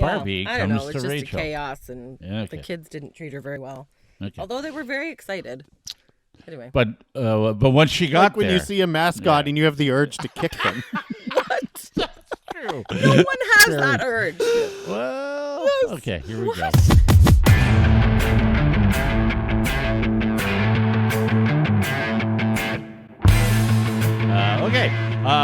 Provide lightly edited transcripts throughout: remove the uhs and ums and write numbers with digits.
Barbie I don't know. comes It's to just Rachel. a chaos, and Okay. the kids didn't treat her very well. Okay. Although they were very excited. Anyway. But once she got Like when there, you see a mascot and you have the urge to kick them. What? True. No one has that urge. Well, okay, here we go.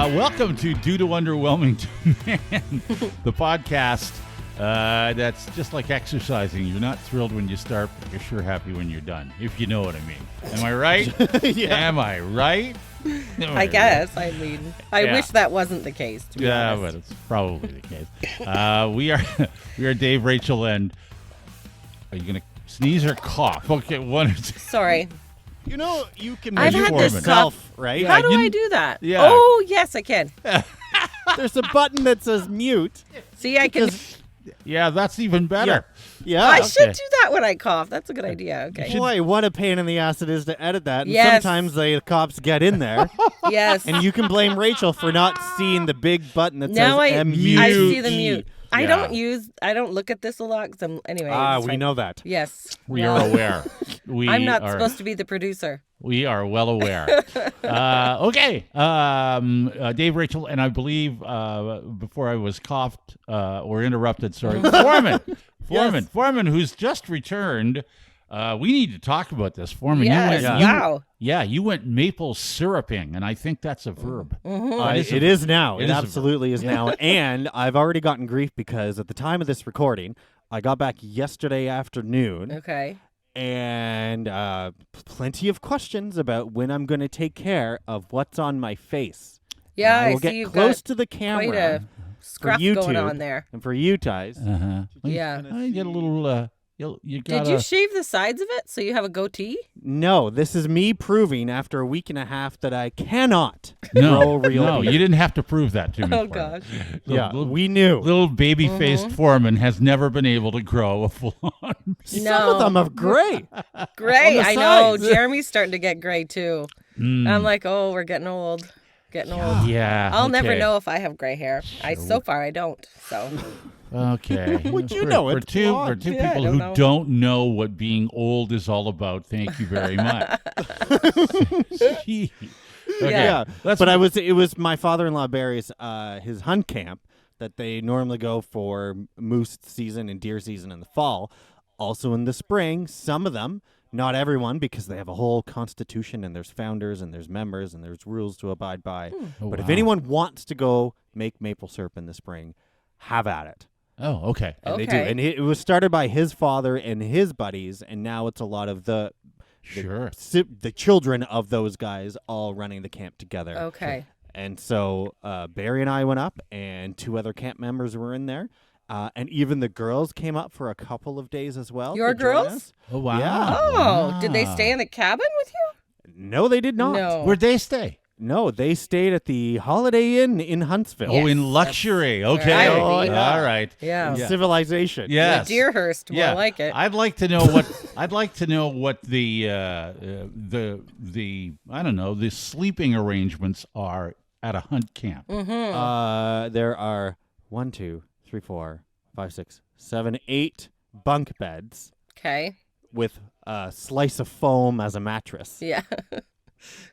Welcome to Due to Underwhelming Demand, the podcast that's just like exercising. You're not thrilled when you start, but you're sure happy when you're done, if you know what I mean. Am I right? Yeah. Am I right? I guess. I mean, I wish that wasn't the case. To be honest. But it's probably the case. We are Dave, Rachel, and are you gonna sneeze or cough? Okay, one or two. Sorry. You know, you can I've measure had this yourself, right? How do I do that? Yeah. Oh, yes, I can. There's a button that says mute. See, I can. Yeah, that's even better. Yeah. I should Okay. do that when I cough. That's a good idea. Okay. Boy, what a pain in the ass it is to edit that. And Yes. sometimes the cops get in there, Yes. and you can blame Rachel for not seeing the big button that Now says I M-U-T-E. see the mute. I Yeah. don't look at this a lot because anyway. it's We fine. know that. Yes. We Well, are aware. I'm not supposed to be the producer. We are well aware. Okay. Dave, Rachel, and I believe before I was coughed or interrupted, sorry, Forman, who's just returned. We need to talk about this. Forman, Yes. Wow. you went maple syruping, and I think that's a verb. It is now. it It is a absolutely is now. And I've already gotten grief because at the time of this recording, I got back yesterday afternoon. Okay. And plenty of questions about when I'm going to take care of what's on my face. Yeah, And I I will see get you've close got to the quite camera a scruff going YouTube on there. and for you guys. Yeah. You get a little. You got. Did you shave the sides of it so you have a goatee? No, this is me proving after a week and a half that I cannot grow No, real no, beard. you didn't have to prove that to me. Oh, Forman. gosh. Yeah, Little- we knew. Little baby-faced Foreman has never been able to grow a full-on. Some No. of them are gray. Gray. on the I know. sides. Jeremy's starting to get gray, too. I'm like, oh, we're getting old. Getting old. Yeah. I'll never okay. know if I have gray hair. So far, I don't. So, Okay. Would you For- know? For It's two blonde. people Yeah, I who don't know. don't know what being old is all about, thank you very much. Gee. Okay. Yeah, Let's- but it was my father-in-law Barry's his hunt camp that they normally go for moose season and deer season in the fall. Also in the spring, some of them, not everyone, because they have a whole constitution and there's founders and there's members and there's rules to abide by. Oh, But if wow. anyone wants to go make maple syrup in the spring, have at it. Oh, okay. And they do. Okay. And it was started by his father and his buddies, and now it's a lot of the Sure. the children of those guys all running the camp together. okay. And so Barry and I went up, and two other camp members were in there. And even the girls came up for a couple of days as well. Your to join girls? us. Oh, wow. Yeah. Oh, did they stay in the cabin with you? No, they did not. No. Where'd they stay? No, they stayed at the Holiday Inn in Huntsville. Oh, Yes, in luxury. Okay. Right. Oh, yeah. All right. Yeah. Civilization. Yes. Deerhurst, more Yeah. like it. I'd like to know what the I don't know, the sleeping arrangements are at a hunt camp. There are 1, 2, 3, 4, 5, 6, 7, 8 bunk beds Okay. with a slice of foam as a mattress. Yeah.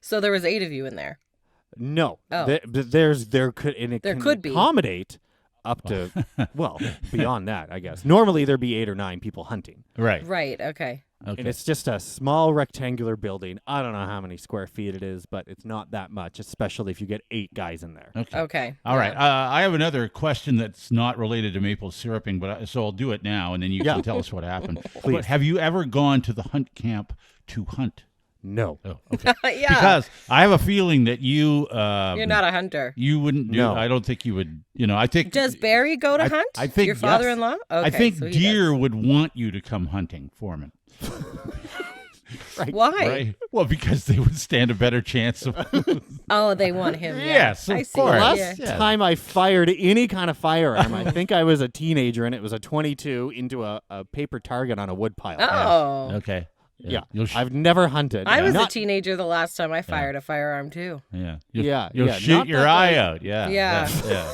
So there was 8 of you in there. No, Oh. there could could be. accommodate up to well beyond that, I guess. Normally there'd be 8 or 9 people hunting, Right. Right. Okay. Okay. and it's just a small rectangular building. I don't know how many square feet it is, but it's not that much, especially if you get 8 guys in there. Okay. Okay. All right. Yeah. I have another question that's not related to maple syruping, but so I'll do it now, and then you can tell us what happened. Please. But have you ever gone to the hunt camp to hunt? No, Oh, okay. Yeah. Because I have a feeling that you You're not a hunter. you wouldn't do. No. I don't think you would. I think. Does Barry go to I- hunt? I think your yes. father-in-law. Okay, I think so he does. deer would want you to come hunting, Foreman. Why? Right? Well, because they would stand a better chance of. Oh, they want him. Yeah. Yes, of I see. course. the last Yeah. Yeah. time I fired any kind of firearm, I think I was a teenager, and it was a 22 into a paper target on a wood pile. Oh. Okay. Yeah, You'll I've never hunted. I was Not- a teenager the last time I fired a firearm too. Yeah. Yeah, You'll yeah, shoot not your that eye way. out. Yeah. Yeah. Yeah.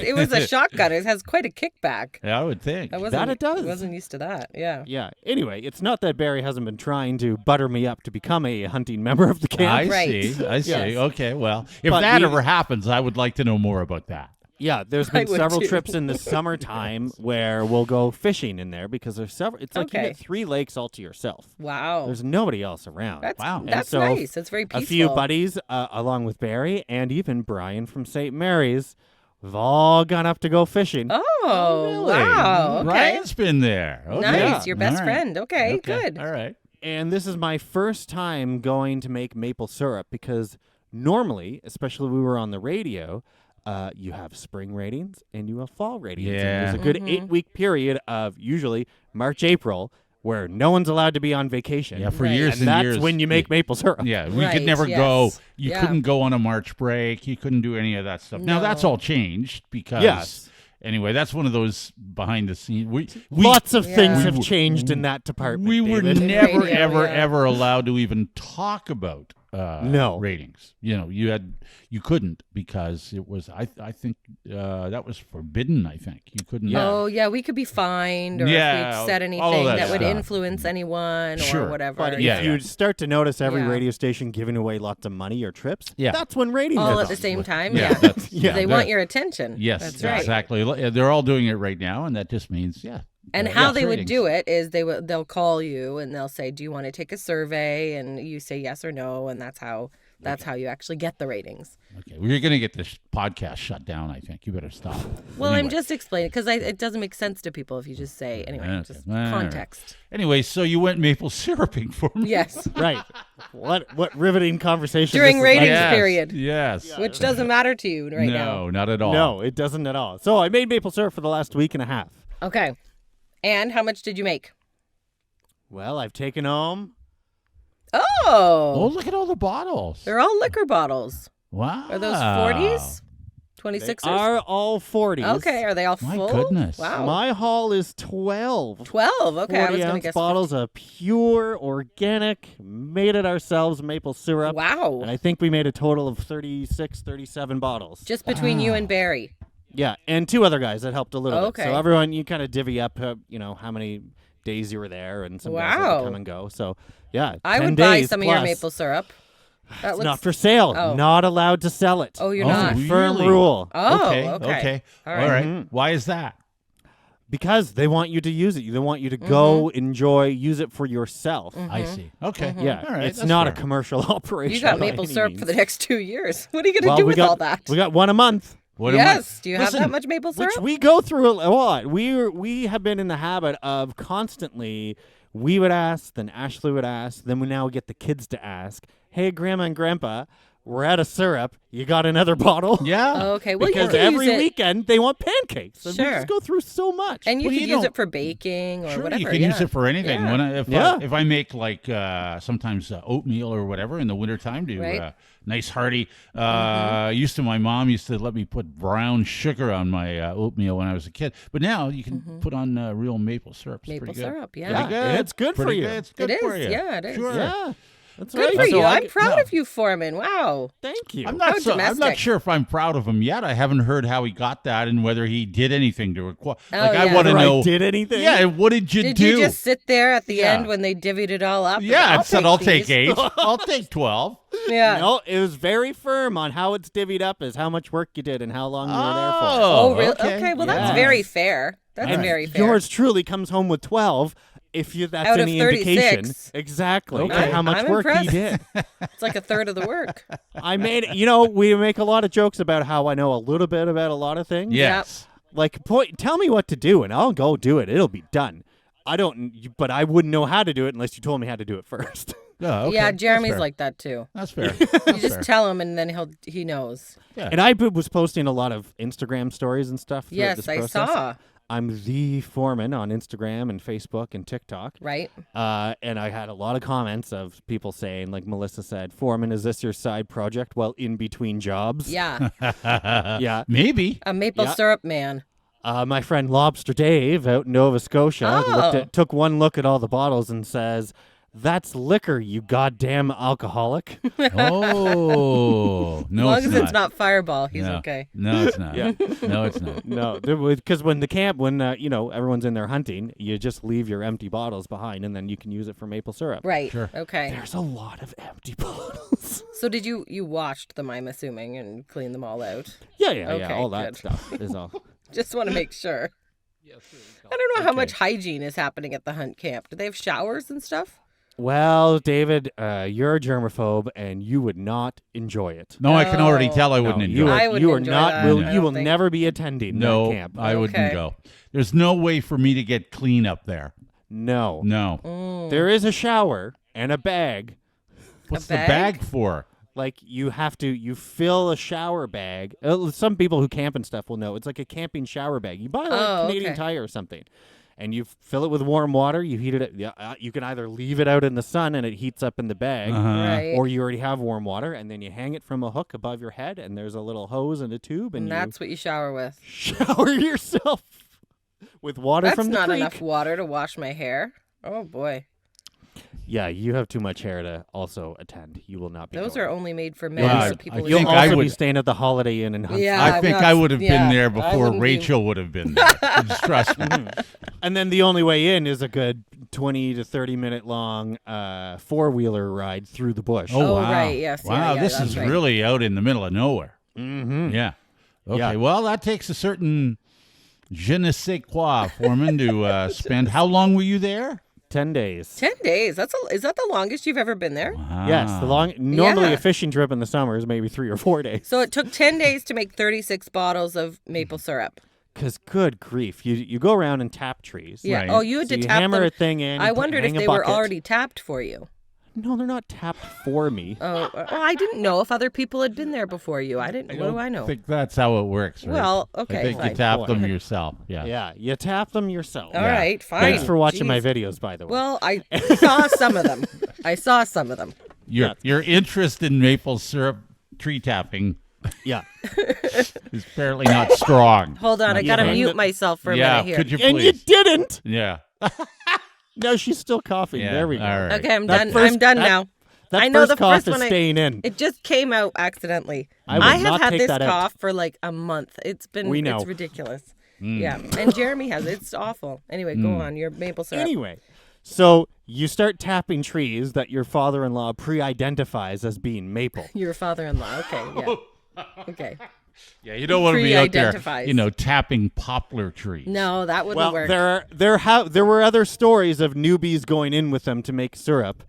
It was a shotgun. It has quite a kickback. Yeah, I would think. That it does. I wasn't used to that. Yeah. Yeah. Anyway, it's not that Barry hasn't been trying to butter me up to become a hunting member of the camp. I Right. see. I see. Yes. Okay, well, if But that we- ever happens, I would like to know more about that. Yeah, there's I been would several too. trips in the summertime where we'll go fishing in there because there's several. It's like you Okay. get 3 lakes all to yourself. Wow. There's nobody else around. That's Wow. And that's so nice. That's very peaceful. A few buddies, along with Barry and even Brian from St. Mary's, we've all gone up to go fishing. Oh, Really? wow. Okay. Brian's been there. Okay. Nice. Your best All right. friend. Okay, good. All right. And this is my first time going to make maple syrup because normally, especially when we were on the radio, you have spring ratings and you have fall ratings. And Yeah. there's a good 8-week period of usually March, April, where no one's allowed to be on vacation. Yeah, for Right. years and and that's years. when you make maple syrup. Yeah, we Right, could never go. yes. You Yeah. couldn't go on a March break. You couldn't do any of that stuff. Now that's No. all changed because. Yes. Anyway, that's one of those behind the scenes. We Lots of things Yeah. have changed in that department. we were David. never Radio, ever yeah. ever allowed to even talk about No. ratings. You know, you couldn't because it was I think that was forbidden. I think you couldn't. Yeah. Oh, yeah, we could be fined or Yeah, if we'd said all anything of that that would stuff. influence anyone Sure. or whatever. But Yeah, if you start to notice every Yeah. radio station giving away lots of money or trips, Yeah. that's when ratings All are at the on. same time. Yeah, Yeah. that's, Yeah. They want your attention. Yes, That's right. exactly. They're all doing it right now, and that just means And yeah, how it's they would ratings. do it is they'll call you and they'll say, "Do you want to take a survey?" And you say yes or no, and that's how you actually get the ratings. Okay, we're gonna get this podcast shut down. I think you better stop. Well, I'm Anyway. just explaining because it doesn't make sense to people if you just say anyway. Okay. Just All right. context. Anyway, so you went maple syruping for me. Yes, Right. What riveting conversation During this is ratings like. Yes, period. Yes. which doesn't matter to you right now. No, not at all. No, it doesn't at all. So I made maple syrup for the last week and a half. Okay, and how much did you make? Well, I've taken home. Oh, Oh, look at all the bottles. they're all liquor bottles. Wow. Are those 40s? They 26ers? are all 40s. Okay, are they all My full? goodness. Wow. My haul is 12. 12. Okay, I 40 was going to ounce guess bottles of pure, organic, made it ourselves maple syrup. Wow. And I think we made a total of 36, 37 bottles. Just between you and Barry. Yeah, and 2 other guys that helped a little bit. Okay. So everyone, you kind of divvy up, how many days you were there, and some guys had Wow. to come and go. So, yeah, I 10 would buy days some of your plus. maple syrup. That It's looks not for sale. Oh. Not allowed to sell it. Oh, you're Oh, not. really? Firm rule. Oh, okay. okay. All All right. Mhm. Why is that? Because they want you to use it. They want you to go, enjoy, use it for yourself. I see. Okay. Yeah, All right. it's that's not fair. a commercial operation. You got by maple any syrup means. for the next 2 years. What are you going to Well, do we with got, all that? We got one a month. What am I- Yes. Do you have Listen, that much maple syrup? Which we go through a lot. We have been in the habit of constantly. We would ask, then Ashley would ask, then we now get the kids to ask, "Hey, Grandma and Grandpa, we're out of syrup. You got another bottle?" Yeah. Oh, okay. Well, Because you can every use it, weekend they want pancakes. And we Sure. just go through so much. and you Well, can you use don't- it for baking or Sure, whatever. you can yeah. use it for anything. Yeah. When Yeah. if I make like sometimes oatmeal or whatever in the wintertime to Right. nice hearty. My mom used to let me put brown sugar on my oatmeal when I was a kid. But now you can put on real maple syrup. It's Maple pretty good. syrup, yeah. Pretty good. Yeah, it's good for Pretty you. Good. It's good It for is, you. yeah, it is. Sure. Yeah, that's Good right. for So you. I I'm get- proud no. of you, Foreman. Wow. Thank you. I'm How not I'm not domestic. sure if I'm proud of him yet. I haven't heard how he got that and whether he did anything to acquire. Oh, I yeah. want to Whether I know. did anything? Yeah, what did you Did do? you just sit there at the Yeah. end when they divvied it all up? yeah, it said I'll take these." 8. I'll take 12. Yeah. No, it was very firm on how it's divvied up as how much work you did and how long you were there for. Oh, really? Okay. Well, Yeah. that's very fair. That's And very fair. Yours truly comes home with 12. If that's Out of any indication, 36. exactly, Okay. of how much I'm work impressed. he did. It's like a third of the work. I made, we make a lot of jokes about how I know a little bit about a lot of things. Yes. Like, tell me what to do, and I'll go do it. It'll be done. But I wouldn't know how to do it unless you told me how to do it first. Oh, okay. Yeah, That's Jeremy's fair. like that too. That's fair. You just tell him, and then he knows. Yeah. And I was posting a lot of Instagram stories and stuff. throughout Yes, this I process. saw. I'm the Forman on Instagram and Facebook and TikTok. Right. And I had a lot of comments of people saying, like Melissa said, "Foreman, is this your side project while in between jobs?" Yeah. Yeah. Maybe. A maple Yeah. syrup man. My friend Lobster Dave out in Nova Scotia Oh. took one look at all the bottles and says, That's liquor, you goddamn alcoholic. Oh, As no, long it's as not. it's not Fireball, he's No. okay. No, it's not. Yeah. No, it's not. No, because when everyone's in there hunting, you just leave your empty bottles behind, and then you can use it for maple syrup. Right. Sure. Okay. There's a lot of empty bottles. So did you washed them, I'm assuming, and cleaned them all out? Yeah, Okay, all that good. stuff is all. Just want to make sure. I don't know how much hygiene is happening at the hunt camp. Do they have showers and stuff? Well, David, you're a germaphobe, and you would not enjoy it. No, I can already Oh. tell I wouldn't No, enjoy you it. are, I wouldn't you are enjoy not. that, Will I you don't will think. never be attending No, that camp? I wouldn't Okay. go. There's no way for me to get clean up there. No. No. There is a shower and a bag. What's bag? the bag for? Like you fill a shower bag. Some people who camp and stuff will know. It's like a camping shower bag. You buy like Canadian okay. Tire or something. And you fill it with warm water. You heat it. You can either leave it out in the sun and it heats up in the bag, Right. or you already have warm water, and then you hang it from a hook above your head, and there's a little hose and a tube, and And that's what you shower with. you shower yourself with water That's from the not creek. enough water to wash my hair. Oh boy. Yeah, you have too much hair to also attend. You will not be. Those going. are only made for men. Yeah, so I people think You'll who- I also be would- staying at the Holiday Inn in Huntsville. Yeah. I think I'm I not- would have yeah, been there I before wouldn't be- Rachel would have been there. Just trust me. And then the only way in is a good 20 to 30 minute long four-wheeler ride through the bush. Oh, wow. right, yes, yeah, Wow, yeah, this that's is right. really out in the middle of nowhere. Mm-hmm. Yeah. Okay. Yeah. Well, that takes a certain je ne sais quoi, Forman, to spend. How long were you there? 10 days. 10 days. Is that the longest you've ever been there? Wow. Yes, normally Yeah. a fishing trip in the summer is maybe 3 or 4 days. So it took 10 days to make 36 bottles of maple syrup. Because good grief, you go around and tap trees. Yeah. Right. Oh, you had So to you tap hammer them. a thing in. I wondered if hang a they were bucket. already tapped for you. No, they're not tapped for me. Oh, well, I didn't know if other people had been there before you. I didn't. What do I know? I think that's how it works, right? Well, I okay, think you fine. tap them yourself. Yeah. Yeah, you tap them yourself. All Yeah. right, fine. Thanks for watching my Jeez. videos, by the way. Well, I saw some of them. I saw some of them. Your interest in maple syrup tree tapping yeah. is apparently not strong. Hold on, I You gotta hang mute the- myself for a Yeah, minute here. could you And you please? didn't. Yeah. No, she's still coughing. Yeah, There we go. all right. Okay, I'm That done. first- I'm done that- now. That I know first the cough first is one staying in. It just came out accidentally. I will have not had take this that out. cough for like a month. It's been We know. it's ridiculous. Mm. Yeah. And Jeremy has it. It's awful. Anyway, go on. Your maple syrup. Anyway, so you start tapping trees that your father-in-law pre-identifies as being maple. Your father-in-law. Okay, yeah. Okay. Yeah, you don't want to be out there, Pre-identifies. tapping poplar trees. No, that wouldn't Well, work. there were other stories of newbies going in with them to make syrup,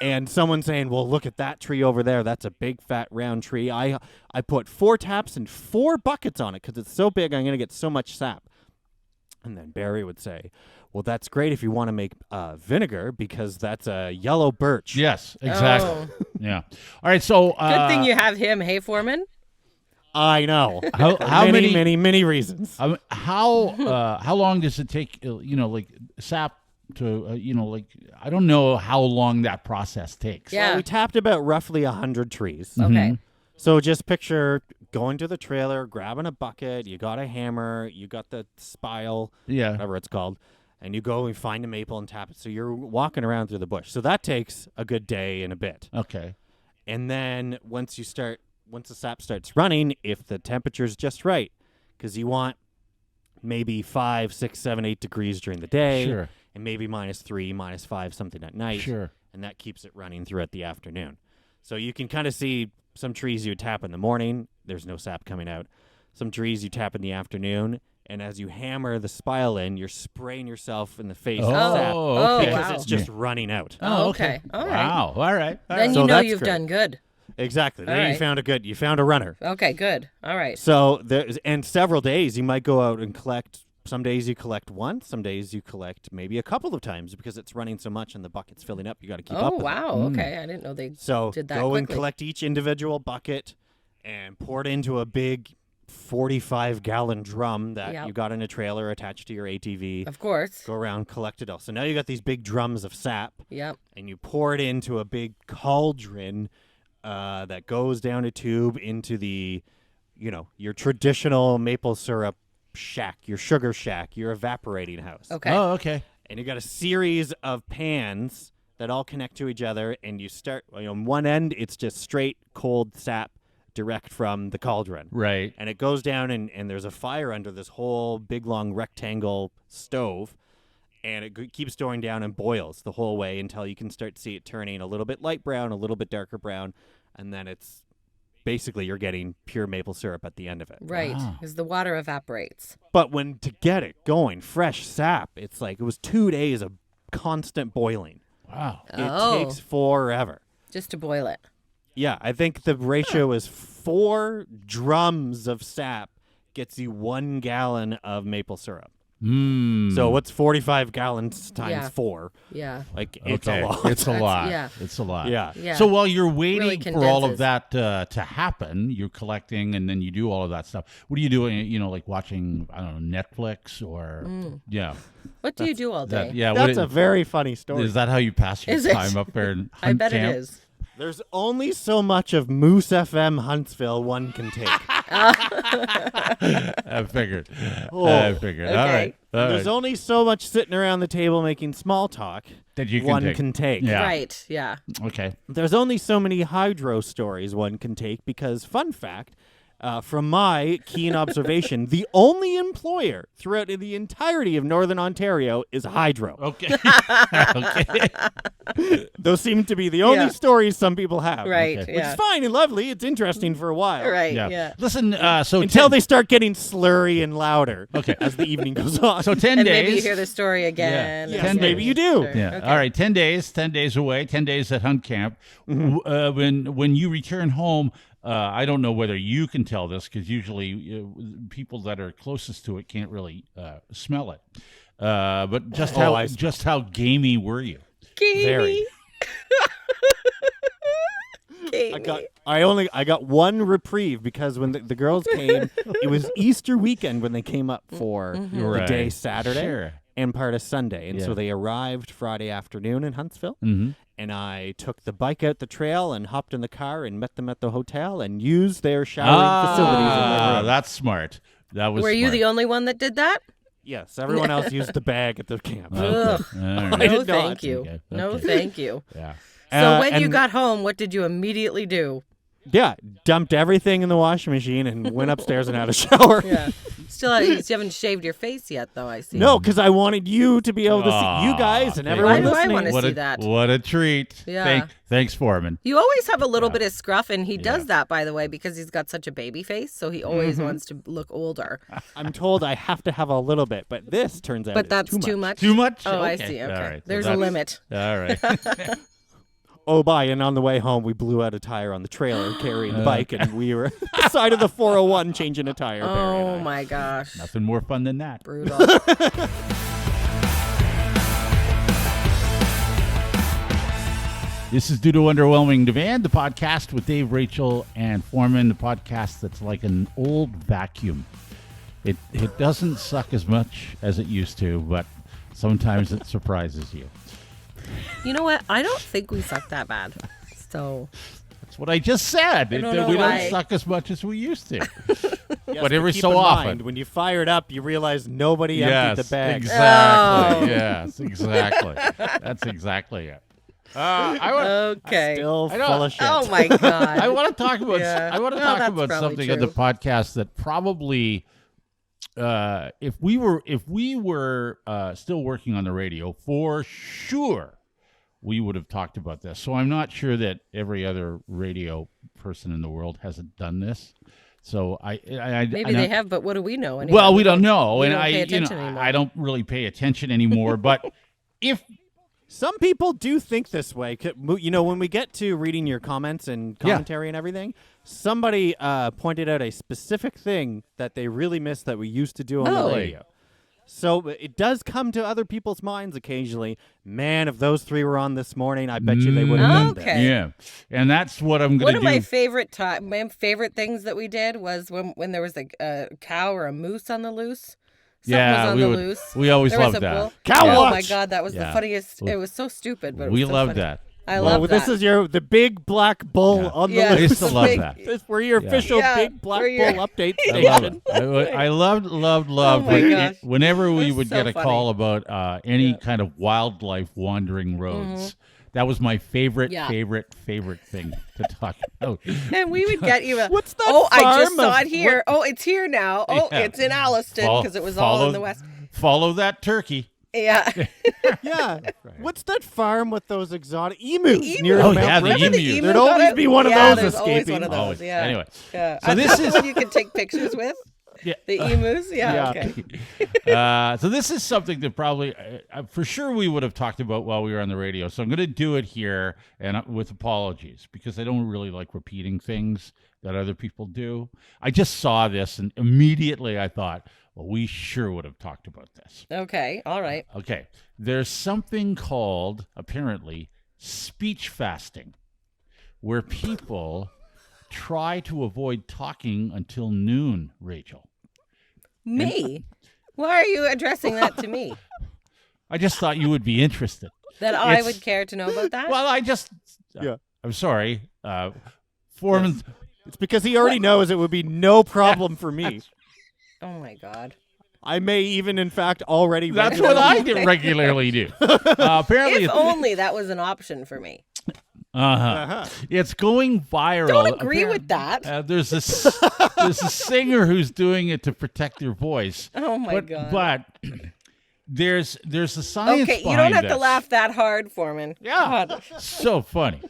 and someone saying, "Well, look at that tree over there. That's a big fat round tree. I put 4 taps and 4 buckets on it because it's so big. I'm gonna get so much sap." And then Barry would say, "Well, that's great if you want to make vinegar because that's a yellow birch." Yes, exactly. Oh. Yeah. All right. So Good thing you have him. Hey, Foreman. I know. how many reasons? how long does it take? Like sap to I don't know how long that process takes. Yeah. Well, we tapped about roughly 100 trees. Okay. So just picture going to the trailer, grabbing a bucket, you got a hammer, you got the spile, Yeah. whatever it's called, and you go and find a maple and tap it. So you're walking around through the bush. So that takes a good day and a bit. Okay. And then once the sap starts running, if the temperature's just right, because you want maybe 5, 6, 7, 8 degrees during the day, Sure. and maybe -3, -5, something at night. Sure. And that keeps it running throughout the afternoon. So you can kind of see some trees you would tap in the morning, there's no sap coming out. Some trees you tap in the afternoon, and as you hammer the spile in, you're spraying yourself in the face with sap Oh, okay. because wow. it's just running out. Oh, okay. All right. Wow. All right. All Then right. you So know that's you've great. done good. Exactly. All Then right. you found a runner. Okay, good. All right. So and several days you might go out and collect. Some days you collect once, some days you collect maybe a couple of times because it's running so much and the bucket's filling up. You got to keep up Oh, with it. wow. Okay. I didn't know they So did that go and quickly. collect each individual bucket and pour it into a big 45-gallon drum that Yep. you got in a trailer attached to your ATV. Of course. Go around, collect it all. So now you got these big drums of sap, Yep. and you pour it into a big cauldron that goes down a tube into the, your traditional maple syrup shack, your sugar shack, your evaporating house. Okay. Oh, okay. And you got a series of pans that all connect to each other, and you start on one end, it's just straight cold sap direct from the cauldron. Right. And it goes down, and there's a fire under this whole big, long rectangle stove, and it keeps going down and boils the whole way until you can start to see it turning a little bit light brown, a little bit darker brown, and then it's basically you're getting pure maple syrup at the end of it. Right, Wow. because the water evaporates. But to get it going, fresh sap, it's like it was 2 days of constant boiling. Wow. Oh. It takes forever. Just to boil it. Yeah, I think the ratio is 4 drums of sap gets you 1 gallon of maple syrup. So what's 45 gallons times Yeah. 4? Yeah. Like, it's a Okay. lot. It's a lot. yeah. It's a lot. Yeah. Yeah. So while you're waiting Really for all of condenses. that to happen, you're collecting, and then you do all of that stuff. What are you doing? Like watching, I don't know, Netflix or yeah. What do you do all day? That, yeah. That's what a very funny story. is that how you pass your Is it? time up there in I hunt bet camp? it is. There's only so much of Moose FM Huntsville one can take. I figured. Oh. I figured. All Okay. right. All There's right. only so much sitting around the table making small talk That you can one take. can take. Yeah. Right, yeah. Okay. There's only so many hydro stories one can take because, fun fact, from my keen observation, the only employer throughout the entirety of Northern Ontario is hydro. Okay. Okay. Those seem to be the only Yeah. stories some people have. Right, Okay. Which yeah. is fine and lovely. It's interesting for a while. Right, Yeah. yeah. Listen. So Until they start getting slurry and louder Okay. as the evening goes on. So 10 And days. maybe you hear the story again. Yeah. Yes, 10 maybe days. you do. Sure. Yeah. Okay. All right. 10 days. 10 days away. 10 days at hunt camp. When you return home, I don't know whether you can tell this because usually people that are closest to it can't really smell it. But just how gamey were you? Gamey. Very. Gamey. I got one reprieve because when the girls came, it was Easter weekend when they came up for the Right. day Saturday Sure. and part of Sunday. And Yeah. so they arrived Friday afternoon in Huntsville. Mm-hmm. And I took the bike out the trail and hopped in the car and met them at the hotel and used their showering facilities in their room. That's smart. That was. Were you smart. the only one that did that? Yes, everyone else used the bag at the camp. Okay. Ugh. All right. I No, did thank not. you. Okay. No, Okay. thank you. Yeah. So when you and- got home, what did you immediately do? Yeah, dumped everything in the washing machine and went upstairs and had a shower. Yeah. You haven't shaved your face yet, though, I see. No, because I wanted you to be able to see you guys and Aw, everyone Why do I listening. wanna What see a, that. What a treat. Yeah. Thanks, Forman. You always have a little bit of scruff, and he does that, by the way, because he's got such a baby face, so he always wants to look older. I'm told I have to have a little bit, but this turns out But is that's too much. Too much? Oh, I Okay. see. Okay. All right. So There's a that's- limit. All right. Oh, bye. And on the way home, we blew out a tire on the trailer carrying the bike, and we were at the side of the 401 changing a tire. Barry and Oh, I. my gosh. Nothing more fun than that. Brutal. This is due to Underwhelming Demand, the podcast with Dave, Rachel, and Forman, the podcast that's like an old vacuum. It doesn't suck as much as it used to, but sometimes it surprises you. You know what? I don't think we suck that bad. So, That's what I just said. don't That know we why. don't suck as much as we used to. Yes, but every keep so in often. mind, when you fire it up, you realize nobody Yes, emptied the bag. exactly. Oh. Yes, exactly. That's exactly it. okay. Still I don't- full of shit. Oh, my God. I want to talk about. Yeah. I want to No, talk that's about probably something on the true. podcast that probably, if we were still working on the radio, for sure, we would have talked about this. So I'm not sure that every other radio person in the world hasn't done this. So Maybe they have, but what do we know? Anyway? Well, we don't know, we and don't pay I attention anymore. I don't really pay attention anymore. But if Some people do think this way. You know, when we get to reading your comments and commentary and everything, somebody pointed out a specific thing that they really miss that we used to do on the Oh. radio. So it does come to other people's minds occasionally. Man, if those three were on this morning, I bet you they would have done Okay. yeah, and that's what I'm going One to of do. my favorite things that we did was when there was a cow or a moose on the loose. Something Yeah, was on we the would- loose. we always There was loved a that. bull. Cow Oh my watch! God, that was Yeah. the funniest. It was so stupid, but it was We so loved funny. that. I Well, love this that. is the big black bull Yeah. on the Yeah. I loose. used to love Big- that. This we're your official Yeah, big black we're your- bull update I station. love it. I loved Oh my gosh. whenever we That's would so get a funny. call about any kind of wildlife wandering roads. That was my favorite Yeah. favorite thing to talk about. And we would get you a, What's that oh, I just farm saw of- it here. Oh, it's here now. Oh, Yeah. it's in Alliston because it was all in the West. Follow that turkey. Yeah. Yeah. What's that farm with those exotic emus near Oh, Mount yeah, the River? emu. There'd always be one of yeah, those there's always escaping. one of those. Always. Yeah. Anyway, Yeah. so this is one you can take pictures with. yeah. The emus. Yeah. Yeah. Okay. So this is something that probably, for sure, we would have talked about while we were on the radio. So I'm going to do it here, and with apologies, because I don't really like repeating things that other people do. I just saw this, and immediately I thought, well, we sure would have talked about this. Okay. All right. Okay, there's something called, apparently, speech fasting, where people try to avoid talking until noon, Rachel. Me? Why are you addressing that to me? I just thought you would be interested. That I It's- would care to know about that? Well, I just, Yeah. I'm sorry. Foreman, It's because he already knows it would be no problem for me. Oh my God. I may even, in fact, already. that's regularly- what I regularly do. Apparently, If only that was an option for me. Uh-huh. it's going viral. Don't agree with that. There's this singer who's doing it to protect their voice. Oh my but, God. But there's a science Okay, you behind don't have to this. laugh that hard, Forman. Yeah, God. so funny.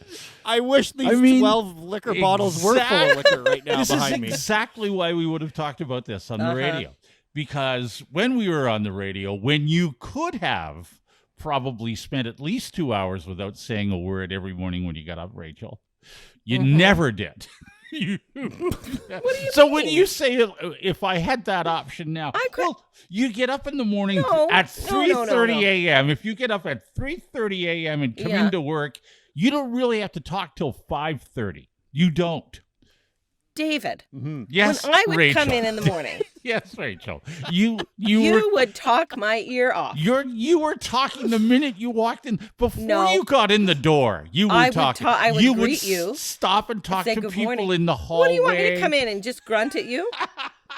I wish these I mean, 12 liquor bottles were full of liquor right now This behind is me. exactly why we would have talked about this on the Uh-huh. radio. Because when we were on the radio, when you could have probably spent at least 2 hours without saying a word every morning when you got up, Rachel, you never did. So when you say, if I had that option now, I could- well, you get up in the morning No, at no, no, 3:30 no, no. a.m. If you get up at 3:30 a.m. and come Yeah. into work, you don't really have to talk till 5:30. You don't. David, Yes, when I would Rachel. come in the morning, Yes, Rachel. You you would talk my ear off. you were talking the minute you walked in. Before No. you got in the door, you were I would talking. I would you greet would you, stop and talk say to good people morning. in the hallway. What do you want me to come in and just grunt at you?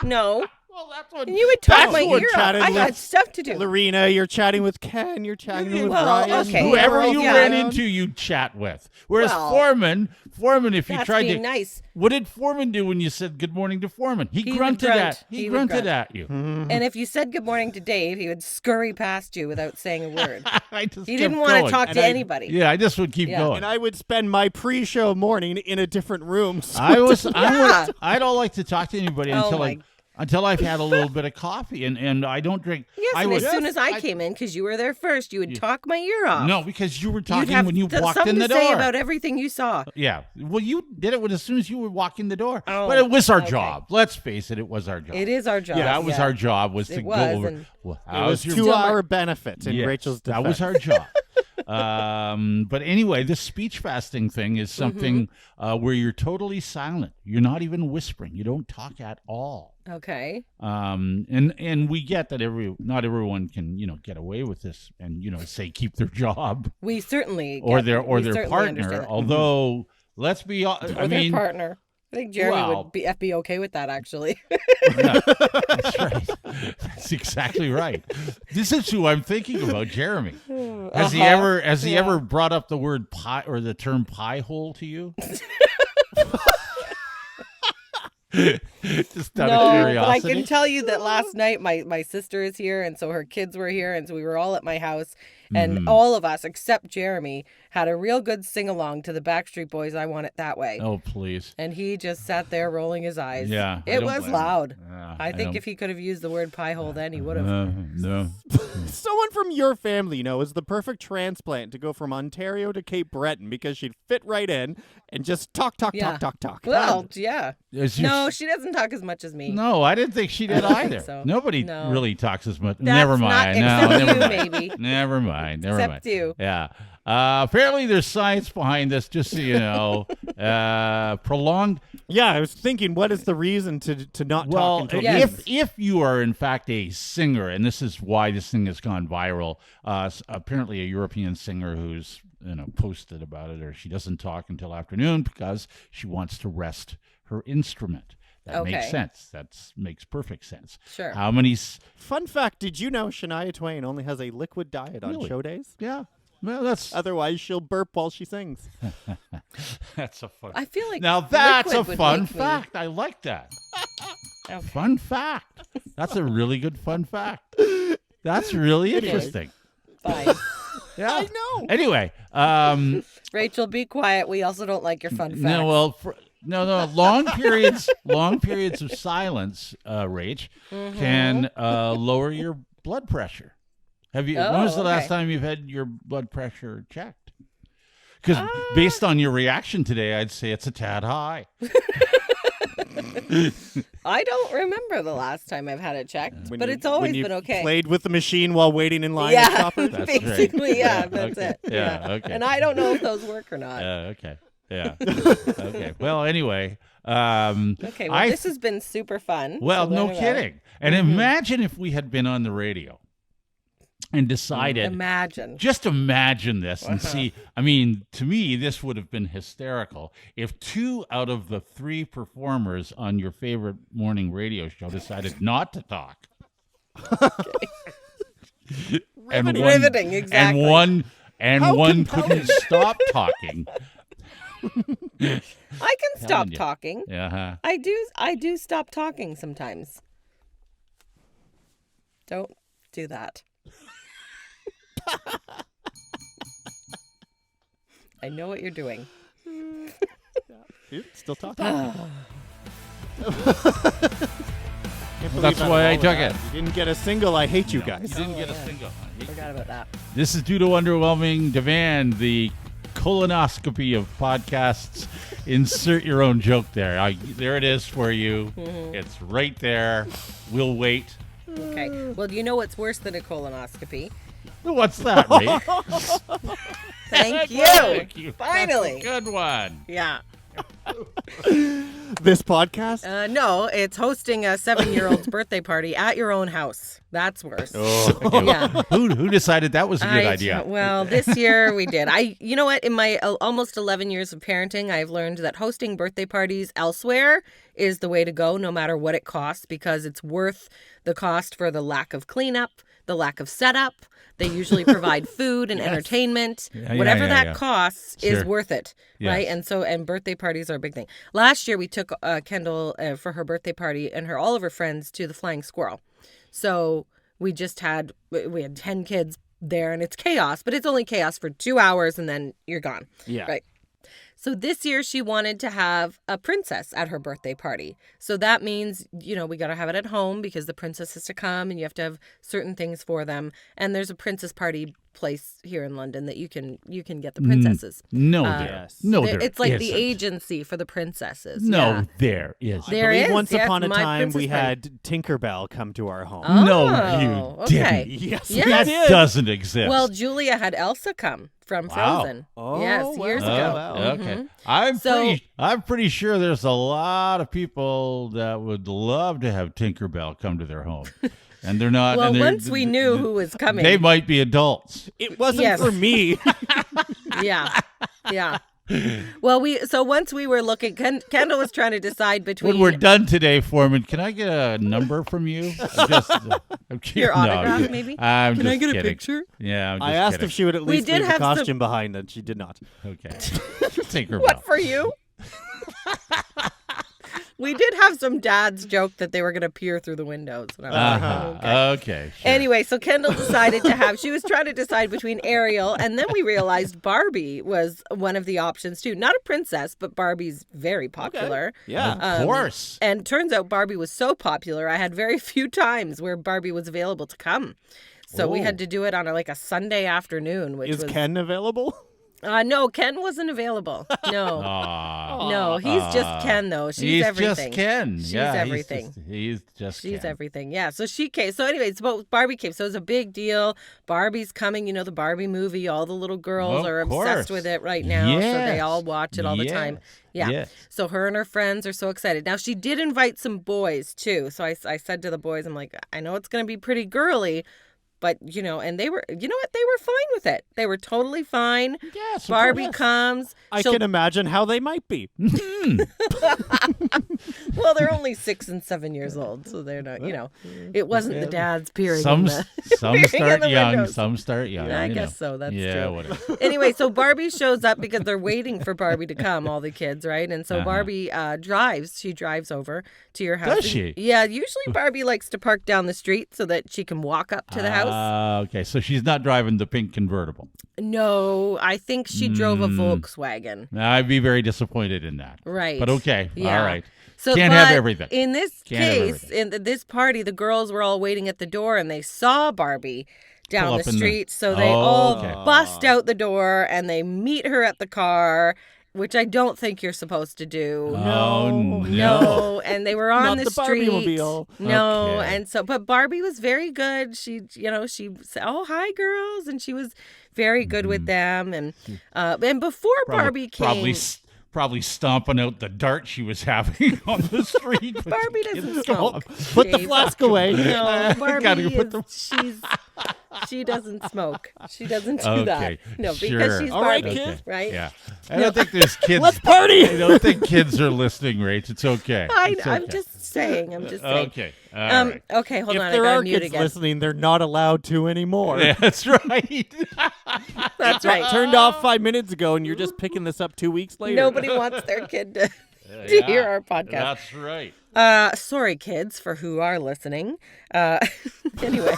No. Well, that's what. And you would talk that's my what ear off. chatted I with had stuff to do. Lorena, you're chatting with Ken, you're chatting with Well, Ryan. okay. Whoever well, you yeah. ran into, you chat with. Whereas Well, Forman, if you That's tried being to, nice. what did Forman do when you said good morning to Foreman? He would grunted grunt. at. He would grunted grunt. at you. And if you said good morning to Dave, he would scurry past you without saying a word. I just He kept didn't want going. to talk And to I- anybody. Yeah, I just would keep Yeah. going. And I would spend my pre-show morning in a different room. So Yeah. I don't like to talk to anybody Oh until my- until I've had a little bit of coffee, and I don't drink. Yes, I and would, as soon as I came in, because you were there first, you would talk my ear off. no, because you were You'd talking have when you walked something in the to say door. about everything you saw. Yeah, well, you did it as soon as you were walking the door. Oh, but it was our okay. job. Let's face it, it was our job. It is our job. That was yeah. our job was to It go was, over. and- Well, it how's was your 2-hour benefit in Yes, Rachel's defense. that was our job. But anyway, this speech fasting thing is something where you're totally silent. You're not even whispering. You don't talk at all. Okay. And we get that not everyone can get away with this and say keep their job We certainly or get- their we certainly partner. understand that. Although let's be, I Or their mean, partner. I think Jeremy Well- would be okay with that, actually. yeah, that's right. That's exactly right. This is who I'm thinking about, Jeremy. Has he ever brought up the word pie or the term pie hole to you? Just out of No, curiosity. but I can tell you that last night my sister is here, and so her kids were here, and so we were all at my house, and all of us except Jeremy had a real good sing along to the Backstreet Boys' "I Want It That Way," Oh, please. and he just sat there rolling his eyes. Yeah, I it don't was blame him. loud. Yeah, I think don't- if he could have used the word pie hole, then he would have. No. Someone from your family, is the perfect transplant to go from Ontario to Cape Breton because she'd fit right in and just talk. Yeah. Talk. Well, yeah. Is your- No, she doesn't talk as much as me. No, I didn't think she did I don't either. think so. Nobody No. really talks as much. That's Never not- mind. except No, never you, mind. maybe. Never mind. Never Except mind. you. Yeah. Apparently, there's science behind this. Just so you know, prolonged. Yeah, I was thinking, what is the reason to not Well, talk until Yes. if you are in fact a singer, and this is why this thing has gone viral. Apparently, a European singer who's posted about it, or she doesn't talk until afternoon because she wants to rest her instrument. That makes Okay. sense. That makes perfect sense. Sure. How many? Fun fact, did you know Shania Twain only has a liquid diet on Really? show days? Yeah. Well, that's Otherwise, she'll burp while she sings. that's a fun. I feel like Now that's a liquid would fun make me- fact. I like that. Okay. Fun fact. That's a really good fun fact. That's really interesting. Fine. Yeah. I know. Anyway, Rachel, be quiet. We also don't like your fun facts. no, well, no. Long periods of silence, Rach, can lower your blood pressure. Have you? When was the last time you've had your blood pressure checked? Because based on your reaction today, I'd say it's a tad high. I don't remember the last time I've had it checked, but it's always been okay. Played with the machine while waiting in line at Yeah, Shoppers? That's basically, right. yeah, Yeah, that's okay. it. Yeah, okay. And I don't know if those work or not. Okay. Yeah. Okay. Well, anyway. Okay, well, this has been super fun. Well, to no learn about. kidding. And imagine if we had been on the radio and decided. Just imagine this and see. I mean, to me, this would have been hysterical if 2 out of the 3 performers on your favorite morning radio show decided not to talk. Riveting, exactly. And one couldn't stop talking. I can stop you. talking. Uh-huh. I do stop talking sometimes. Don't do that. I know what you're doing. Still talking. That's why I took it. You didn't get a single I hate you You guys. didn't get a single. Forgot about that. This is due to underwhelming demand, the colonoscopy of podcasts. Insert your own joke there. There it is for you. It's right there. We'll wait. Okay. Well, you know what's worse than a colonoscopy? What's that, Ray? Thank you. Thank you. Finally. That's a good one. Yeah. This podcast? No, it's hosting a 7-year-old's birthday party at your own house. That's worse. Okay. Yeah. Who decided that was a good idea? Well, this year we did. You know what? In my almost 11 years of parenting, I've learned that hosting birthday parties elsewhere is the way to go, no matter what it costs, because it's worth the cost for the lack of cleanup, the lack of setup. They usually provide food and entertainment. Whatever that costs is worth it, right? And birthday parties are a big thing. Last year we took Kendall for her birthday party and all of her friends to the Flying Squirrel. So we had 10 kids there, and it's chaos, but it's only chaos for 2 hours and then you're gone. Yeah. Right. So this year she wanted to have a princess at her birthday party. So that means, we got to have it at home because the princess has to come and you have to have certain things for them. And there's a princess party place here in London that you can get the princesses. No, It's like the agency for the princesses. No, Yeah. there is. There I believe is. once Yes, upon a my time we princess party. had Tinkerbell come to our home. No, you okay. didn't. Yes, Yes. we That did. doesn't exist. Well, Julia had Elsa come from Wow. Frozen. Oh, yes, years wow. ago. Wow. Okay. So- I'm pretty sure there's a lot of people that would love to have Tinkerbell come to their home. And they're not. Well, and they're- once we knew who was coming. They might be adults. It wasn't Yes. for me. Yeah. Yeah. Well, once we were looking, Kendall was trying to decide between When we're done today, Forman, can I get a number from you? I'm kidding. your No, autograph, maybe. I'm Can I just get a kidding. picture? Yeah, I'm just I asked kidding. if she would at We least did leave the have some- costume behind, and she did not. Okay. Tinkerbell. What for you? We did have some dads joke that they were going to peer through the windows. And I was like, Uh-huh. Okay. Sure. Anyway, so Kendall decided she was trying to decide between Ariel, and then we realized Barbie was one of the options too. Not a princess, but Barbie's very popular. Yeah. Of course. And turns out Barbie was so popular, I had very few times where Barbie was available to come. So we had to do it on a Sunday afternoon, which Is was... Ken available? No, Ken wasn't available. No. Aw. No, he's just Ken, though. She's He's everything. just Ken. She's Yeah, everything. He's just She's Ken. everything. Yeah. So she came. So anyways, Barbie came. So it was a big deal. Barbie's coming. The Barbie movie. All the little girls Of are course. obsessed with it right now. So they Yes. all watch it all the time. Yeah. Yes. So her and her friends are so excited. Now she did invite some boys too. So I said to the boys, I'm like, I know it's going to be pretty girly, But, and they were, you know what? They were fine with it. They were totally fine. Yes, of Barbie course. comes. I can imagine how they might be. Well, they're only 6 and 7 years old, so they're not, it wasn't the dads peering Some in the, some peering in start the young, windows. some start young. I you guess know. so. That's yeah, true. whatever. Anyway, so Barbie shows up because they're waiting for Barbie to come, all the kids, right? And so Barbie drives. She drives over to your house. Does she? Yeah, usually Barbie likes to park down the street so that she can walk up to the house. Okay, so she's not driving the pink convertible. No, I think she drove a Volkswagen. I'd be very disappointed in that. Right. But okay, Yeah. all right. So, Can't have but everything. In this Can't have case, everything. in this party, the girls were all waiting at the door and they saw Barbie Pull down up the in the- street. So they Oh, all okay. bust out the door and they meet her at the car, which I don't think you're supposed to do. Oh, no. No, and they were on Not the the street. Barbie-mobile. No, Okay. and so, but Barbie was very good. She said, "Oh, hi, girls," and she was very good with them. And before Barbie came, Probably stomping out the dart she was having on the street. with Barbie the doesn't kids. smoke. Put the Dave. flask away. No, Barbie Gotta put she doesn't smoke. She doesn't do Okay, that. No, because sure. she's All right, Barbie, kid. right? Yeah. I don't think there's kids. Let's party. I don't think kids are listening, Rach. It's okay. It's I'm okay. just saying. I'm just saying. Okay. All right. Okay, hold If on. I there got are mute kids again. listening, they're not allowed to anymore. Yeah, that's right. That's Got right. turned off 5 minutes ago, and you're just picking this up 2 weeks later. Nobody wants their kid to Yeah, hear our podcast. That's right. Sorry, kids, for who are listening. Anyway,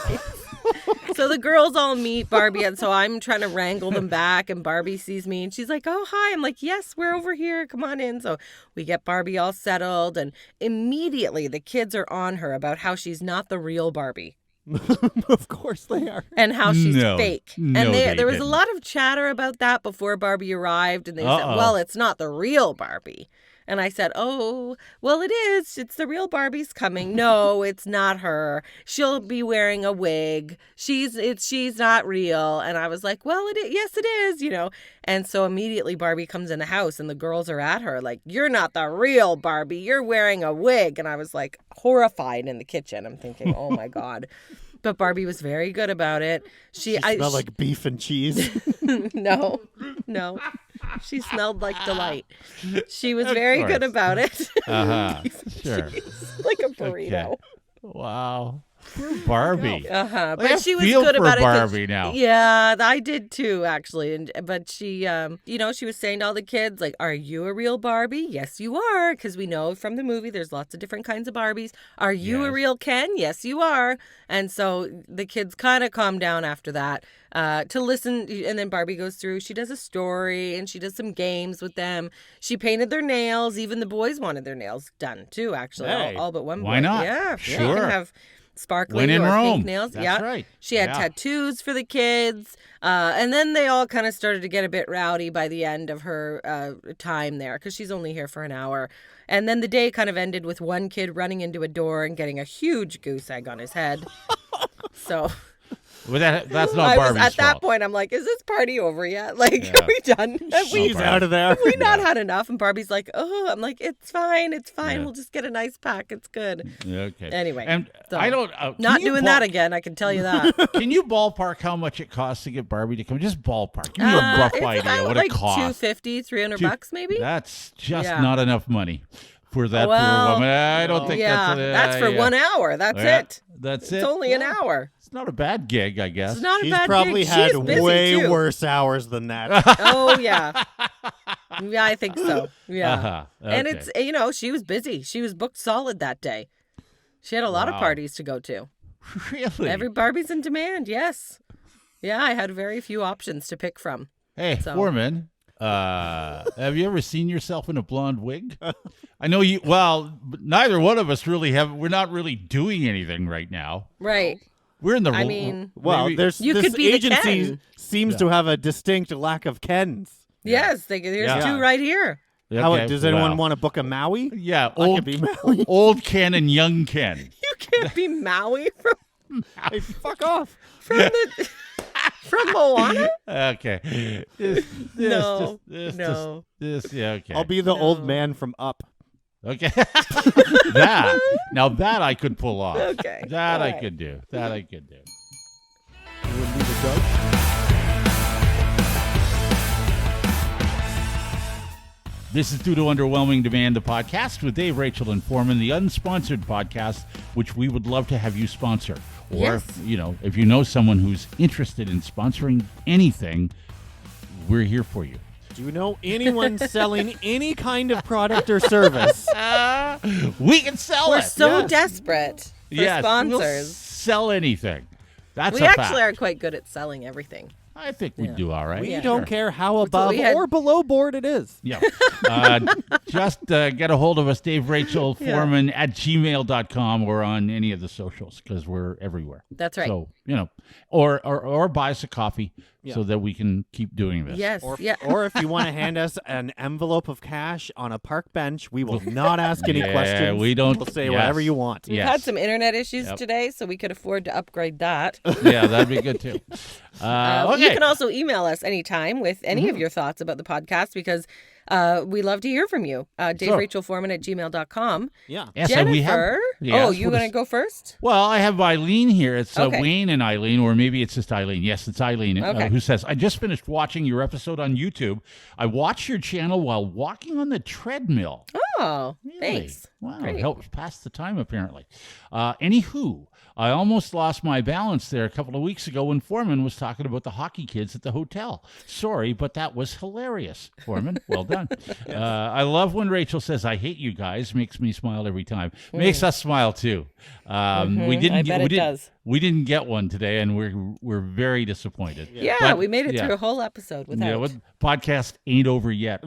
so the girls all meet Barbie, and so I'm trying to wrangle them back, and Barbie sees me, and she's like, "Oh, hi." I'm like, "Yes, we're over here. Come on in." So we get Barbie all settled, and immediately the kids are on her about how she's not the real Barbie. Of course they are. And how she's No. fake. No, And they there was a didn't. lot of chatter about that before Barbie arrived. And they said, Uh-oh. well, it's not the real Barbie. And I said, oh, well, it is. It's the real Barbie's coming. No, it's not her. She'll be wearing a wig. She's not real. And I was like, well, yes, it is, And so immediately Barbie comes in the house and the girls are at her like, you're not the real Barbie. You're wearing a wig. And I was like horrified in the kitchen. I'm thinking, oh my God. But Barbie was very good about it. She smelled like beef and cheese. No. She smelled like delight. She was very good about it. Sure. Like a burrito. Okay. Wow. Poor Barbie. But I she was feel good for about it. 'cause- Barbie now. Yeah, I did too, actually. But she, she was saying to all the kids, like, are you a real Barbie? Yes, you are. Because we know from the movie there's lots of different kinds of Barbies. Are you a Yes. real Ken? Yes, you are. And so the kids kind of calm down after that to listen. And then Barbie goes through. She does a story and she does some games with them. She painted their nails. Even the boys wanted their nails done too, actually. Hey, all but one boy. why not? Yeah, They Sure. can have sparkly When in or Rome. pink nails. That's yeah, right. She had Yeah. tattoos for the kids, and then they all kind of started to get a bit rowdy by the end of her time there because she's only here for an hour. And then the day kind of ended with one kid running into a door and getting a huge goose egg on his head. So Well, that's not I was Barbie's at that fault. point. I'm like, is this party over yet? Like, Yeah. are we done? Have we She's out of there. have we not had enough? And Barbie's like, oh, I'm like, it's fine. Yeah. We'll just get a nice pack. It's good. Okay. Anyway, And so, I don't. Not doing that again. I can tell you that. Can you ballpark how much it costs to get Barbie to come? Just ballpark. Give me a rough it's idea about what like it costs. $250, $300 maybe. That's just Yeah. not enough money for that Well, poor woman. I don't think yeah, that's for yeah. 1 hour. That's Yeah, it. That's It's it. only an Well, hour. It's not a bad gig, I guess. It's not She's a bad probably gig. had She's busy way too. worse hours than that. Oh yeah, yeah, I think so. Yeah, Uh-huh. and Okay. it's she was busy. She was booked solid that day. She had a lot of Wow. parties to go to. Really? Every Barbie's in demand. Yes. Yeah, I had very few options to pick from. Hey, So- Forman, have you ever seen yourself in a blonde wig? I know you. Well, but neither one of us really have. We're not really doing anything right now. Right. We're in the. I mean, Well, maybe- there's You this could be the agency Ken. seems to have a distinct lack of Kens. yes. There's Yeah. two right here. How, Okay, does anyone well, want to book a Maui? Yeah, I old, could be Maui. old Ken and young Ken. You can't be Maui Hey, fuck off. from Moana. Okay. No, Yeah. Okay. I'll be the old No. man from Up. Okay. Now that I could pull off. Okay. That All I right. could do. That I could do. Doug. This is due to Underwhelming Demand, the podcast with Dave, Rachel, and Forman, the unsponsored podcast, which we would love to have you sponsor. Or, Yes. if you know someone who's interested in sponsoring anything, we're here for you. Do you know anyone selling any kind of product or service? We can sell We're it. so Yes. desperate for Yes, we'll sponsors. sell anything. That's We a actually fact. are quite good at selling everything. I think we do all right. We Yeah. don't care how above we had- or below board it is. Yeah. Just get a hold of us, Dave, Rachel, Forman at gmail.com or on any of the socials because we're everywhere. That's right. So, or buy us a coffee so that we can keep doing this. Yes. Or if you want to hand us an envelope of cash on a park bench, we will not ask any Yeah, questions. we don't- We'll say yes. whatever you want. We've Yes. had some internet issues Yep. today, so we could afford to upgrade that. Yeah, that'd be good too. Okay. You can also email us anytime with any of your thoughts about the podcast because we love to hear from you. DaveRachelForman at gmail.com. Yeah. Yes, Jennifer. and we have. Yes, you we're going to go first? Well, I have Eileen here. It's Okay. Wayne and Eileen, or maybe it's just Eileen. Yes, it's Eileen Okay. who says, I just finished watching your episode on YouTube. I watch your channel while walking on the treadmill. Oh, Really? thanks. Wow, Great. it helps pass the time, apparently. Anywho, I almost lost my balance there a couple of weeks ago when Forman was talking about the hockey kids at the hotel. Sorry, but that was hilarious, Forman. Well done. I love when Rachel says, I hate you guys. Makes me smile every time. Makes us smile, too. We didn't I get, bet it does. We didn't get one today, and we're very disappointed. Yeah, But, we made it yeah. through a whole episode without. Yeah, what podcast ain't over yet.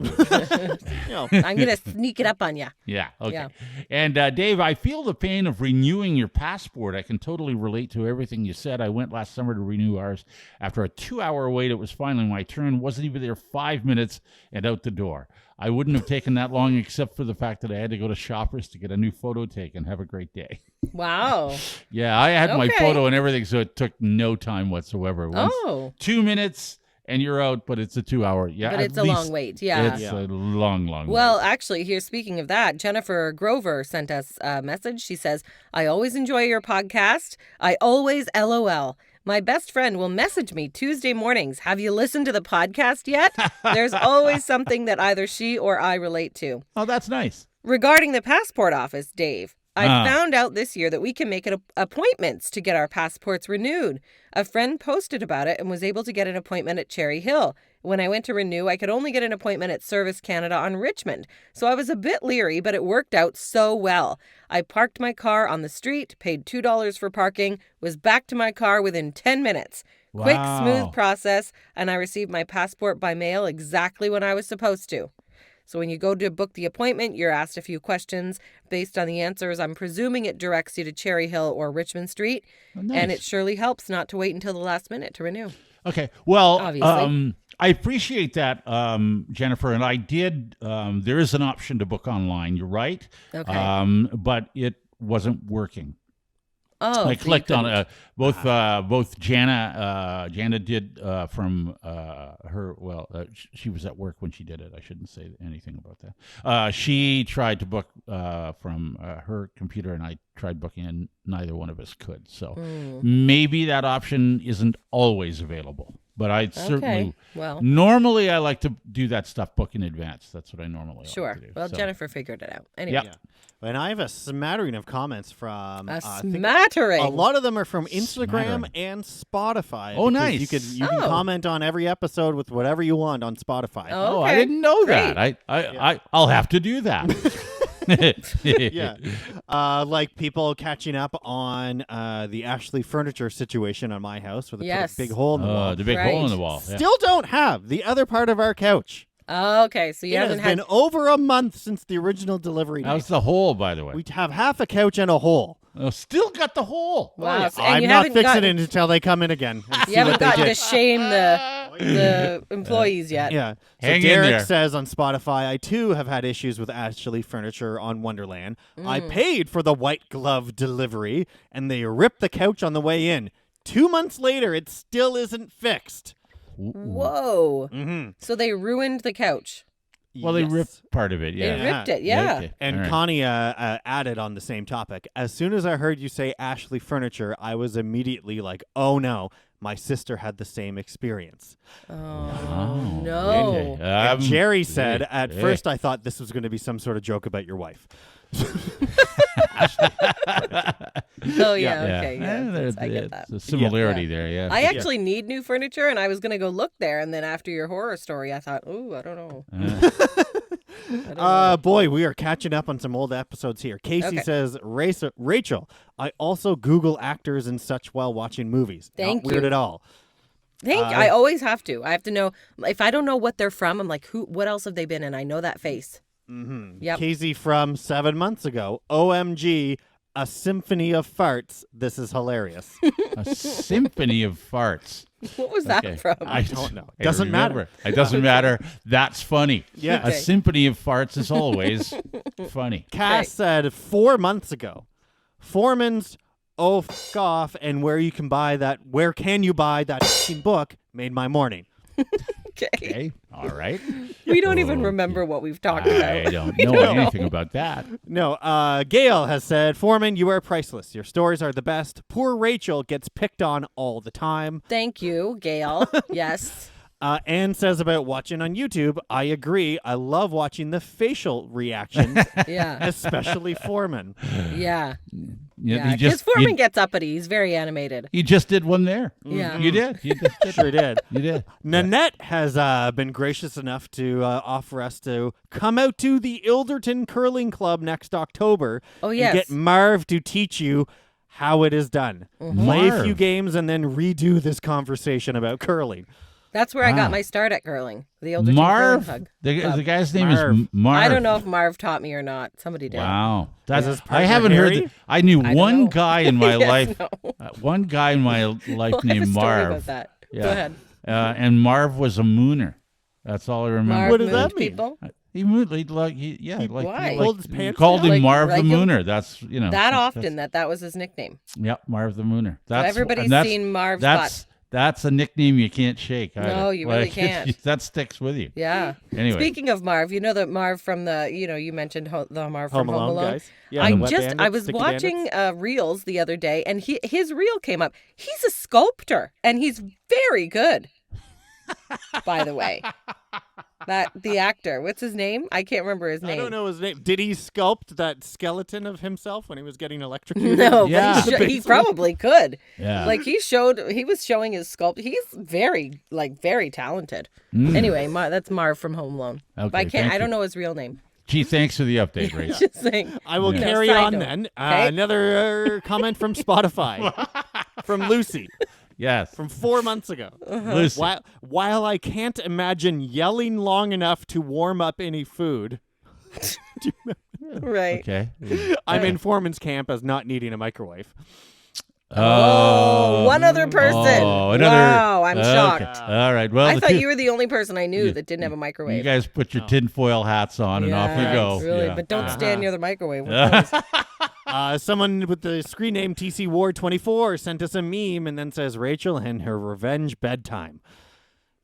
I'm going to sneak it up on you. Yeah. Okay. Yeah. And Dave, I feel the pain of renewing your passport. I can totally relate to everything you said. I went last summer to renew ours. After a 2-hour wait, it was finally my turn. Wasn't even there 5 minutes and out the door. I wouldn't have taken that long except for the fact that I had to go to Shoppers to get a new photo taken. Have a great day. Wow. Yeah, I had my Okay. photo and everything, so it took no time whatsoever. Once, Oh. 2 minutes and you're out, but it's a 2-hour. Yeah, But at it's a least long wait. Yeah. It's a long wait. Well, actually, here, speaking of that, Jennifer Grover sent us a message. She says, I always enjoy your podcast. I always LOL. My best friend will message me Tuesday mornings. Have you listened to the podcast yet? There's always something that either she or I relate to. Oh, that's nice. Regarding the passport office, Dave, I found out this year that we can make appointments to get our passports renewed. A friend posted about it and was able to get an appointment at Cherry Hill. When I went to renew, I could only get an appointment at Service Canada on Richmond. So I was a bit leery, but it worked out so well. I parked my car on the street, paid $2 for parking, was back to my car within 10 minutes. Quick, Wow. smooth process, and I received my passport by mail exactly when I was supposed to. So when you go to book the appointment, you're asked a few questions. Based on the answers, I'm presuming it directs you to Cherry Hill or Richmond Street. Nice. And it surely helps not to wait until the last minute to renew. Okay. Well, Obviously. I appreciate that, Jennifer. And I did. There is an option to book online. You're right. Okay. But it wasn't working. Oh, I so you clicked on couldn't- both Jana did from her. Well, she was at work when she did it. I shouldn't say anything about that. She tried to book from her computer, and I tried booking, and neither one of us could. So maybe that option isn't always available. But I certainly, Well. normally I like to do that stuff, book in advance. That's what I normally Sure. like to do. Well, So, Jennifer figured it out. Anyway. Yep. Yeah. And I have a smattering of comments from A I think smattering. a lot of them are from Instagram Smattering. and Spotify. Oh, because nice. You can Oh. comment on every episode with whatever you want on Spotify. Oh. Oh, I Okay. didn't know Great. that. I'll have to do that. Yeah. Like people catching up on the Ashley furniture situation on my house where they Yes. put a big hole in the wall. The big Right. hole in the wall. Yeah. Still don't have the other part of our couch. Okay, so you It has haven't been had. over a month since the original delivery. How's date. the hole, by the way? We have half a couch and a hole. Oh, still got the hole. Wow, so- I'm you not haven't fixing gotten- it until they come in again. And see You haven't what they gotten to did. shame the employees yet. Yeah. So Hang in Derek there. says on Spotify, I too have had issues with Ashley Furniture on Wonderland. I paid for the white glove delivery, and they ripped the couch on the way in. 2 months later, it still isn't fixed. Whoa. Mm-hmm. So they ruined the couch. Well, they ripped part of it. Yeah. They ripped it, yeah. Okay. And All right. Connie added on the same topic. As soon as I heard you say Ashley Furniture, I was immediately like, oh no, My sister had the same experience. Oh, no. Okay. And Jerry said, at hey. first I thought this was going to be some sort of joke about your wife. Oh, yeah, okay. There's I get that. a similarity there, yeah. I actually need new furniture, and I was going to go look there. And then after your horror story, I thought, ooh, I don't know. Boy, we are catching up on some old episodes here. Casey Okay. says, Rachel, I also Google actors and such while watching movies. Thank Not weird you. at all. I always have to. I have to know. If I don't know what they're from, I'm like, what else have they been in? I know that face. Mm-hmm. Yep. Casey from 7 months ago. OMG, a symphony of farts. This is hilarious. A symphony of farts. What was Okay. that from? I don't know. I Doesn't matter. remember. It doesn't matter. That's funny. Yeah. A Okay. symphony of farts is always funny. Cass Okay. said 4 months ago, Forman's F Off and where can you buy that f***ing book made my morning. Okay. Okay. All right. We don't even remember what we've talked I about. don't know anything about that. No, Gail has said, Forman, you are priceless. Your stories are the best. Poor Rachel gets picked on all the time. Thank you, Gail. Yes. Anne says about watching on YouTube, I agree. I love watching the facial reactions, Yeah. especially Forman. Yeah. You Yeah. just Because Forman gets uppity. He's very animated. you just did one there. Yeah. You did. You just did. Sure did. You did. Nanette has been gracious enough to offer us to come out to the Ilderton Curling Club next October. Oh, and yes. get Marv to teach you how it is done. Play a few Marv. games and then redo this conversation about curling. That's where I Wow. got my start at curling. The Ilderton Marv. Curling The Club. guy's name Marv. is Marv. I don't know if Marv taught me or not. Somebody did. Wow. That's Is his I partner haven't Harry? heard. I knew don't one know. guy in my Yes, life. no. One guy in my life Well, I have a named story Marv. about that. Yeah. Go ahead. And Marv was a mooner. That's all I remember. Marv What does mooned that mean? people. He mooned. Like Why? Pulled his pants called down? him Like Marv the regular- Mooner. That's That that's- often that was his nickname. Yep, Marv the Mooner. That's everybody's and that's- seen Marv's That's that's a nickname you can't shake. No, either. you really can't. That sticks with you. Yeah. Anyway. Speaking of Marv, you know that Marv from the, you mentioned the Marv from Home Alone guys. Yeah, I the wet I bandits, was sticky watching bandits. reels the other day, and his reel came up. He's a sculptor, and he's very good. By the way, the actor, what's his name? I can't remember his name. I don't know his name. Did he sculpt that skeleton of himself when he was getting electrocuted? No, Yeah. but he probably could. Yeah. Like he was showing his sculpt. He's very talented. Mm. Anyway, that's Marv from Home Alone. But I Okay, thank I don't you. know his real name. Gee, thanks for the update, Rachel. Just saying. I will Yeah. carry Side on note. then. Okay. Another comment from Spotify from Lucy Yes. from 4 months ago. Lucy. While I can't imagine yelling long enough to warm up any food, Right. Okay. I'm in Forman's camp as not needing a microwave. Oh, one other person. Oh, another. Wow, I'm okay. shocked. All right. Well, I the thought two- you were the only person I knew that didn't have a microwave. You guys put your tinfoil hats on and off you Yeah, go. Really, Yeah. but don't stand near the microwave. with those. Someone with the screen name TC Ward 24 sent us a meme and then says Rachel and her revenge bedtime.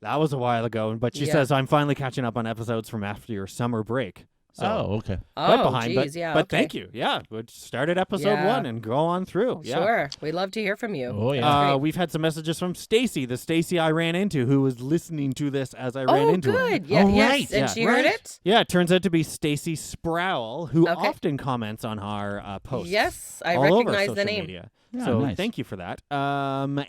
That was a while ago, but she Yeah. says I'm finally catching up on episodes from after your summer break. So Oh, okay. quite Oh, behind, geez, but, yeah. but okay. thank you. Yeah, we started episode Yeah. 1 and go on through. Yeah. Sure. We'd love to hear from you. Oh, yeah. That's great. We've had some messages from Stacy, the Stacy I ran into, who was listening to this as I ran Oh, into her. good. Yeah, Oh, yes. right. And Yeah. she heard Right. it? Yeah, it turns out to be Stacy Sproul, who Okay. often comments on our posts. Yes, I all over recognize the social name. media. Yeah, So nice. thank you for that.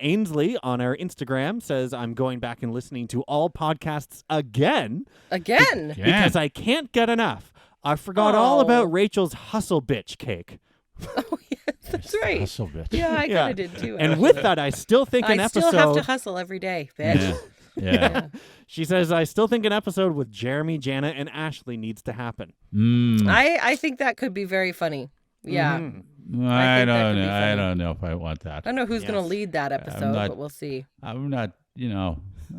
Ainsley on our Instagram says, I'm going back and listening to all podcasts again Again. Yeah. because I can't get enough. I forgot all Oh. about Rachel's hustle bitch cake. Oh, yes, that's right. Hustle bitch. Yeah, I Yeah. kind of did too. And actually. with that, I still think an I episode. still have to hustle every day, bitch. Yeah. Yeah. She says, I still think an episode with Jeremy, Jana, and Ashley needs to happen. Mm. I think that could be very funny. Yeah. Mhm. I think that don't could be know. I funny. don't know if I want that. I don't know who's going Yes. to lead that episode, not- but we'll see. I'm not.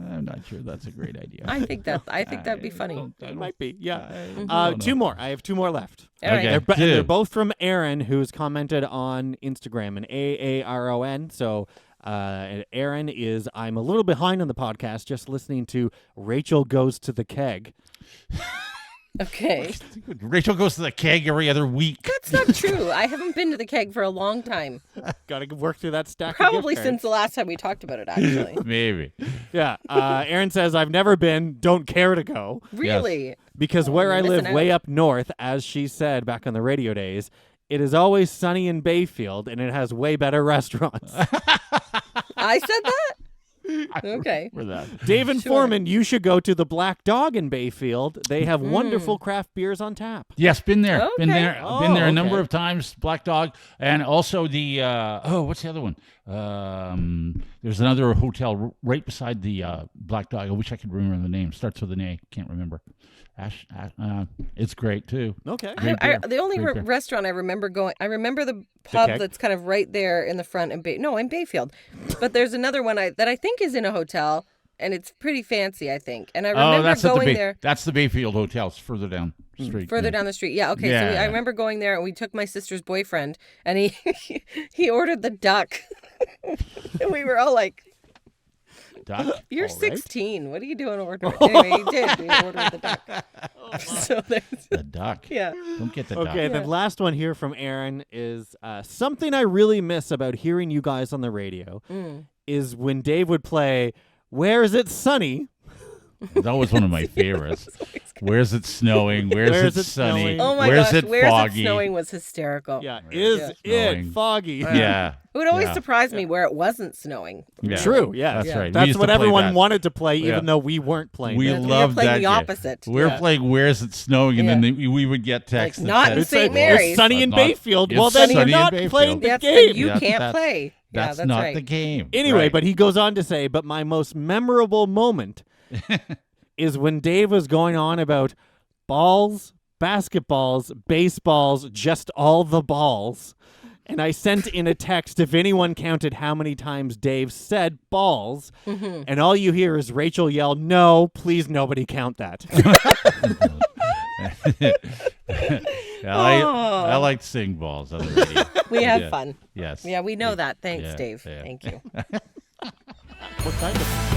I'm not sure that's a great idea. I think that'd be funny. It might be, yeah. don't know. Two more. I have 2 more left. All right. Okay. And they're Two. both from Aaron, who's commented on Instagram, and AARON. So Aaron is, I'm a little behind on the podcast, just listening to Rachel Goes to the Keg. Okay. Rachel goes to the keg every other week. That's not true. I haven't been to the keg for a long time. Got to work through that stack. Probably of gift since cards. the last time we talked about it, actually. Maybe. Yeah. Aaron says, I've never been, don't care to go. Really? Because where you're I live missing way out. up north, as she said back on the radio days, it is always sunny in Bayfield, and it has way better restaurants. I said that? Okay. For that. Dave and Sure. Forman, you should go to the Black Dog in Bayfield. They have wonderful craft beers on tap. Yes, been there. Been Okay. there. Oh, Been there a number okay. of times. Black Dog, and also the what's the other one? There's another hotel right beside the Black Dog. I wish I could remember the name. Starts with an A. Can't remember. It's great too. Okay. Great beer. The only Great beer. restaurant I remember going, I remember the pub keg? that's kind of right there in the front in in Bayfield. But there's another one that I think is in a hotel, and it's pretty fancy, I think. And I remember that's at the going there. That's the Bayfield Hotel. It's further down the street. Further yeah. down the street. Yeah, okay. Yeah. So I remember going there, and we took my sister's boyfriend, and he ordered the duck. And we were all like, Duck. "You're All right. 16. What are you doing ordering?" Anyway, he did. He ordered the duck. So there's, The duck. yeah. Don't get the Okay, duck. the last one here from Aaron is something I really miss about hearing you guys on the radio is when Dave would play Where Is It Sunny? That was one of my favorites. Where's it snowing? Where's it sunny? snowing? Oh my Where's gosh, it Where's foggy? It Snowing was hysterical. Yeah, Where is is it it snowing? foggy? Yeah. It would always Yeah. surprise me where it wasn't snowing. Yeah. True, yeah. That's Yeah. right. We That's used what to play everyone that. wanted to play, even Yeah. though we weren't playing. We it. We were loved playing that the game. opposite. We were Yeah. playing Where's It Snowing, and Yeah. then we would get text Like, that not said, in It's St. like, Mary's. It's sunny in Not- Bayfield. it's Well, then sunny you're in not Bayfield. playing the That's game. you Yeah, can't that's- play. That's yeah, that's not right. the game. Anyway, Right. but he goes on to say, but my most memorable moment is when Dave was going on about balls, basketballs, baseballs, just all the balls. And I sent in a text if anyone counted how many times Dave said balls. And all you hear is Rachel yell, "No, please nobody count that." Yeah, I like sing balls on the radio. We have Yeah. fun. Yes. Yeah, we know that. Thanks, Yeah, Dave. yeah. Thank you. What kind of